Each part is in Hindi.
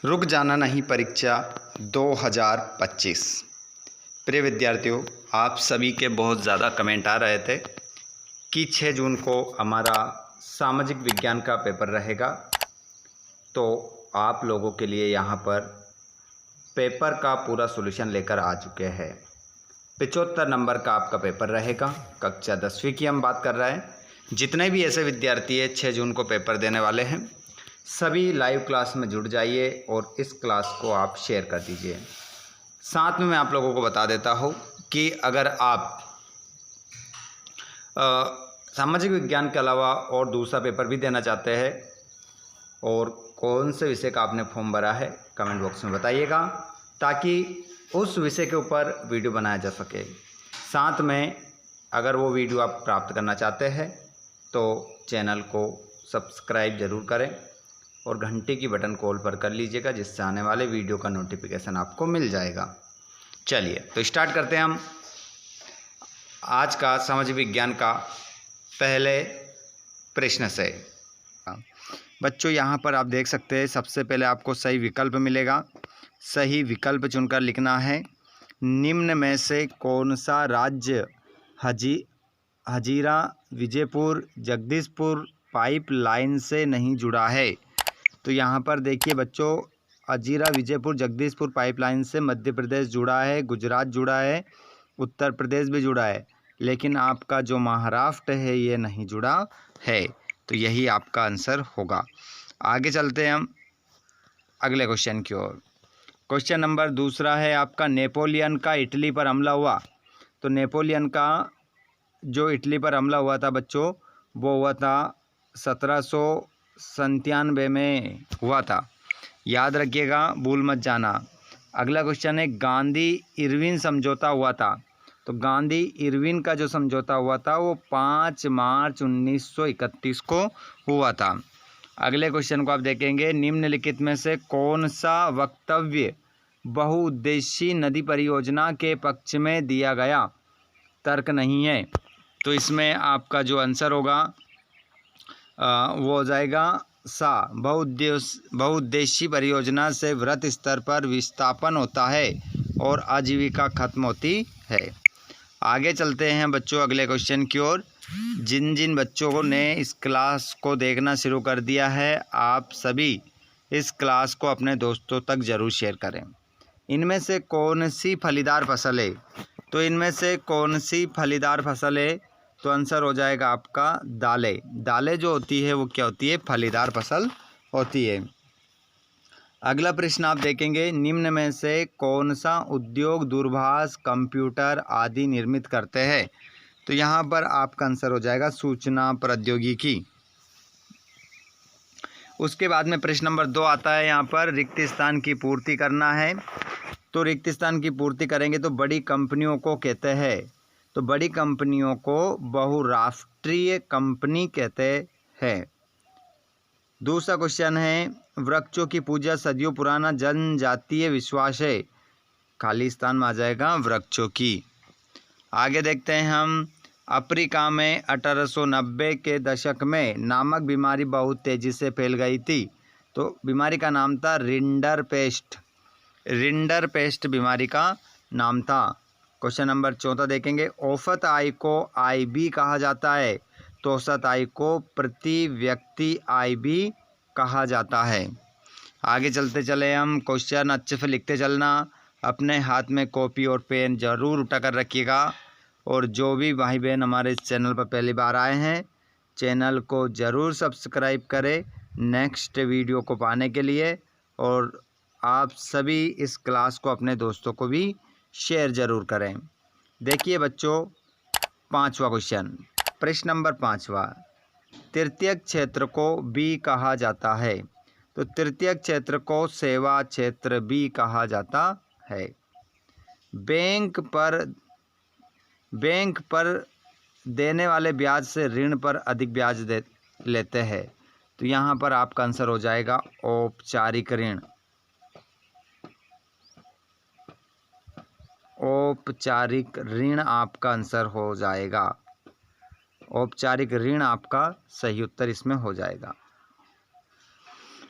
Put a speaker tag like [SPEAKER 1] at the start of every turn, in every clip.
[SPEAKER 1] रुक जाना नहीं परीक्षा 2025। प्रिय विद्यार्थियों, आप सभी के बहुत ज़्यादा कमेंट आ रहे थे कि 6 जून को हमारा सामाजिक विज्ञान का पेपर रहेगा। तो आप लोगों के लिए यहाँ पर पेपर का पूरा सॉल्यूशन लेकर आ चुके हैं। 75 नंबर का आपका पेपर रहेगा। कक्षा 10वीं की हम बात कर रहे हैं। जितने भी ऐसे विद्यार्थी है 6 जून को पेपर देने वाले हैं, सभी लाइव क्लास में जुड़ जाइए और इस क्लास को आप शेयर कर दीजिए। साथ में मैं आप लोगों को बता देता हूँ कि अगर आप सामाजिक विज्ञान के अलावा और दूसरा पेपर भी देना चाहते हैं और कौन से विषय का आपने फॉर्म भरा है, कमेंट बॉक्स में बताइएगा ताकि उस विषय के ऊपर वीडियो बनाया जा सके। साथ में अगर वो वीडियो आप प्राप्त करना चाहते हैं तो चैनल को सब्सक्राइब ज़रूर करें और घंटे की बटन कॉल पर कर लीजिएगा, जिससे आने वाले वीडियो का नोटिफिकेशन आपको मिल जाएगा। चलिए तो स्टार्ट करते हैं हम आज का सामाजिक विज्ञान का पहले प्रश्न से। बच्चों यहाँ पर आप देख सकते हैं, सबसे पहले आपको सही विकल्प मिलेगा। सही विकल्प चुनकर लिखना है, निम्न में से कौन सा राज्य हजीरा विजयपुर जगदीशपुर पाइपलाइन से नहीं जुड़ा है। तो यहाँ पर देखिए बच्चों, हजीरा विजयपुर जगदीशपुर पाइपलाइन से मध्य प्रदेश जुड़ा है, गुजरात जुड़ा है, उत्तर प्रदेश भी जुड़ा है, लेकिन आपका जो महाराष्ट्र है ये नहीं जुड़ा है। तो यही आपका आंसर होगा। आगे चलते हैं हम अगले क्वेश्चन की ओर। क्वेश्चन नंबर दूसरा है आपका, नेपोलियन का इटली पर हमला हुआ। तो नेपोलियन का जो इटली पर हमला हुआ था बच्चों, वो हुआ था 1797 में हुआ था। याद रखिएगा, भूल मत जाना। अगला क्वेश्चन है, गांधी इरविन समझौता हुआ था। तो गांधी इरविन का जो समझौता हुआ था वो 5 मार्च 1931 को हुआ था। अगले क्वेश्चन को आप देखेंगे, निम्नलिखित में से कौन सा वक्तव्य बहुउद्देशीय नदी परियोजना के पक्ष में दिया गया तर्क नहीं है। तो इसमें आपका जो आंसर होगा वो हो जाएगा सा, बहुउद्देशीय परियोजना से वृहत स्तर पर विस्थापन होता है और आजीविका खत्म होती है। आगे चलते हैं बच्चों अगले क्वेश्चन की ओर। जिन जिन बच्चों ने इस क्लास को देखना शुरू कर दिया है, आप सभी इस क्लास को अपने दोस्तों तक ज़रूर शेयर करें। इनमें से कौन सी फलीदार फसल है। तो इनमें से कौन सी फलीदार फसल है, तो आंसर हो जाएगा आपका दालें। दालें जो होती है वो क्या होती है, फलीदार फसल होती है। अगला प्रश्न आप देखेंगे, निम्न में से कौन सा उद्योग दूरभाष कंप्यूटर आदि निर्मित करते हैं। तो यहाँ पर आपका आंसर हो जाएगा सूचना प्रौद्योगिकी। उसके बाद में प्रश्न नंबर 2 आता है, यहाँ पर रिक्त स्थान की पूर्ति करना है। तो रिक्त स्थान की पूर्ति करेंगे तो बड़ी कंपनियों को कहते हैं। तो बड़ी कंपनियों को बहुराष्ट्रीय कंपनी कहते हैं। दूसरा क्वेश्चन है, वृक्षों की पूजा सदियों पुराना जनजातीय विश्वास है। खाली स्थान में आ जाएगा वृक्षों की। आगे देखते हैं हम, अफ्रीका में 1890 के दशक में नामक बीमारी बहुत तेज़ी से फैल गई थी। तो बीमारी का नाम था रिंडर पेस्ट। रिंडर पेस्ट बीमारी का नाम था। क्वेश्चन नंबर 14 देखेंगे, औसत आय को IB कहा जाता है। तो औसत आय को प्रति व्यक्ति IB कहा जाता है। आगे चलते चले हम, क्वेश्चन अच्छे से लिखते चलना। अपने हाथ में कॉपी और पेन ज़रूर उठा कर रखिएगा। और जो भी भाई बहन हमारे इस चैनल पर पहली बार आए हैं, चैनल को ज़रूर सब्सक्राइब करें नेक्स्ट वीडियो को पाने के लिए। और आप सभी इस क्लास को अपने दोस्तों को भी शेयर ज़रूर करें। देखिए बच्चों, 5वां क्वेश्चन, प्रश्न नंबर 5वां, तृतीयक क्षेत्र को B कहा जाता है। तो तृतीयक क्षेत्र को सेवा क्षेत्र B कहा जाता है। बैंक पर देने वाले ब्याज से ऋण पर अधिक ब्याज लेते हैं। तो यहाँ पर आपका आंसर हो जाएगा औपचारिक ऋण। औपचारिक ऋण आपका आंसर हो जाएगा। औपचारिक ऋण आपका सही उत्तर इसमें हो जाएगा।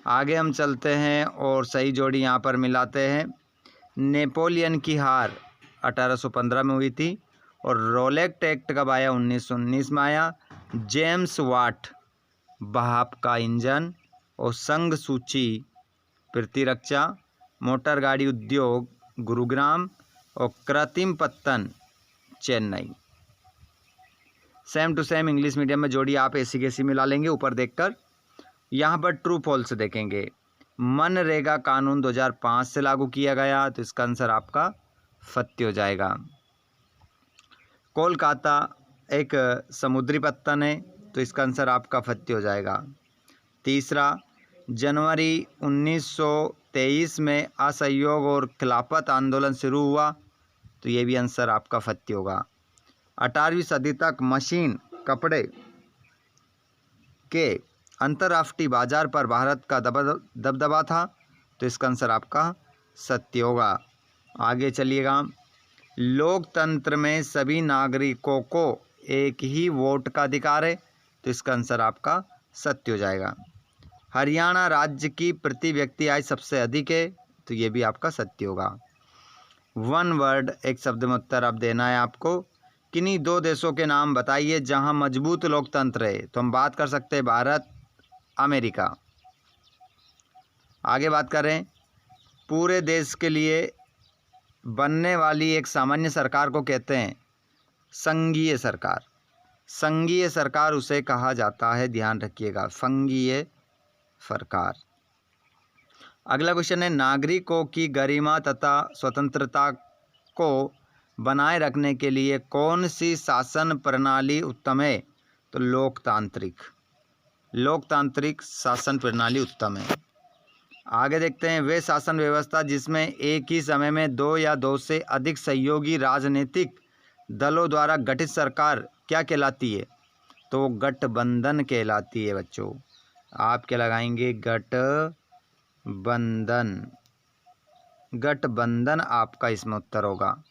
[SPEAKER 1] आगे हम चलते हैं और सही जोड़ी यहाँ पर मिलाते हैं। नेपोलियन की हार 1815 में हुई थी और रोलेक्ट एक्ट कब आया? 1919 में आया। जेम्स वाट भाप का इंजन और संघ सूची प्रतिरक्षा, मोटर गाड़ी उद्योग गुरुग्राम और कृत्रिम पत्तन Chennai. Same to same English medium में जोड़ी आप ऐसी कैसी मिला लेंगे ऊपर देखकर। यहाँ पर ट्रू फॉल्स देखेंगे। मनरेगा कानून 2005 से लागू किया गया, तो इसका आंसर आपका सत्य हो जाएगा। कोलकाता एक समुद्री पत्तन है, तो इसका आंसर आपका सत्य हो जाएगा। तीसरा, जनवरी 1923 में असहयोग और खिलाफत आंदोलन शुरू हुआ, तो ये भी आंसर आपका सत्य होगा। 18वीं सदी तक मशीन कपड़े के अंतर्राष्ट्रीय बाजार पर भारत का दबदबा था, तो इसका आंसर आपका सत्य होगा। आगे चलिएगा। लोकतंत्र में सभी नागरिकों को एक ही वोट का अधिकार है, तो इसका आंसर आपका सत्य हो जाएगा। हरियाणा राज्य की प्रति व्यक्ति आय सबसे अधिक है, तो ये भी आपका सत्य होगा। वन वर्ड एक शब्द में उत्तर अब देना है आपको। किन्हीं दो देशों के नाम बताइए जहां मजबूत लोकतंत्र है, तो हम बात कर सकते हैं भारत, अमेरिका। आगे बात करें, पूरे देश के लिए बनने वाली एक सामान्य सरकार को कहते हैं संघीय सरकार। संघीय सरकार उसे कहा जाता है, ध्यान रखिएगा, संघीय सरकार। अगला क्वेश्चन है, नागरिकों की गरिमा तथा स्वतंत्रता को बनाए रखने के लिए कौन सी शासन प्रणाली उत्तम है? तो लोकतांत्रिक शासन प्रणाली उत्तम है। आगे देखते हैं, वे शासन व्यवस्था जिसमें एक ही समय में दो या दो से अधिक सहयोगी राजनीतिक दलों द्वारा गठित सरकार क्या कहलाती है? तो गठबंधन कहलाती है बच्चों। आप क्या लगाएंगे? गठबंधन आपका इसमें उत्तर होगा।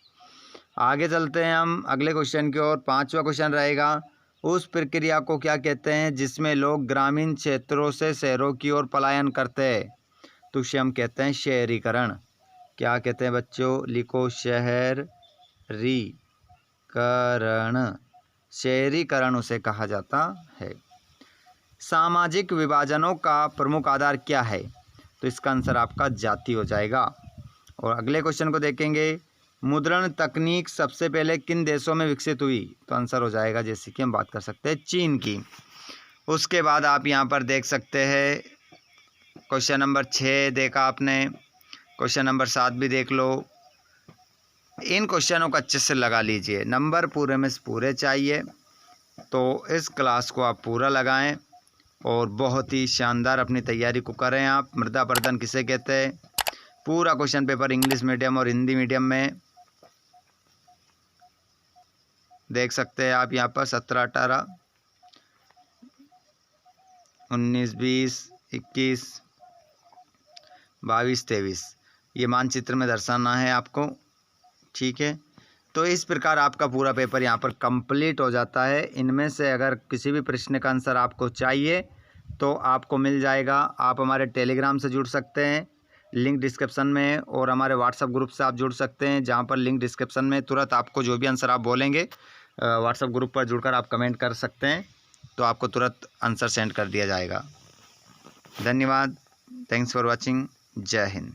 [SPEAKER 1] आगे चलते हैं हम अगले क्वेश्चन की ओर। 5वां क्वेश्चन रहेगा, उस प्रक्रिया को क्या कहते हैं जिसमें लोग ग्रामीण क्षेत्रों से शहरों की ओर पलायन करते हैं? तो उसे हम कहते हैं शहरीकरण। क्या कहते हैं बच्चों? लिखो, शहरीकरण उसे कहा जाता है। सामाजिक विभाजनों का प्रमुख आधार क्या है? तो इसका आंसर आपका जाति हो जाएगा। और अगले क्वेश्चन को देखेंगे, मुद्रण तकनीक सबसे पहले किन देशों में विकसित हुई? तो आंसर हो जाएगा, जैसे कि हम बात कर सकते हैं, चीन की। उसके बाद आप यहाँ पर देख सकते हैं क्वेश्चन नंबर 6 देखा आपने, क्वेश्चन नंबर 7 भी देख लो। इन क्वेश्चनों को अच्छे से लगा लीजिए, नंबर पूरे में से पूरे चाहिए, तो इस क्लास को आप पूरा लगाएं और बहुत ही शानदार अपनी तैयारी को करें आप। मृदा अपरदन किसे कहते हैं? पूरा क्वेश्चन पेपर इंग्लिश मीडियम और हिंदी मीडियम में देख सकते हैं आप। यहाँ पर 17, 18, 19, 20, 21, 22, 23 ये मानचित्र में दर्शाना है आपको, ठीक है। तो इस प्रकार आपका पूरा पेपर यहाँ पर कंप्लीट हो जाता है। इनमें से अगर किसी भी प्रश्न का आंसर आपको चाहिए तो आपको मिल जाएगा। आप हमारे टेलीग्राम से जुड़ सकते हैं, लिंक डिस्क्रिप्शन में, और हमारे व्हाट्सएप ग्रुप से आप जुड़ सकते हैं, जहाँ पर लिंक डिस्क्रिप्शन में तुरंत आपको जो भी आंसर आप बोलेंगे व्हाट्सएप ग्रुप पर जुड़कर आप कमेंट कर सकते हैं, तो आपको तुरंत आंसर सेंड कर दिया जाएगा। धन्यवाद, थैंक्स फॉर वॉचिंग, जय हिंद।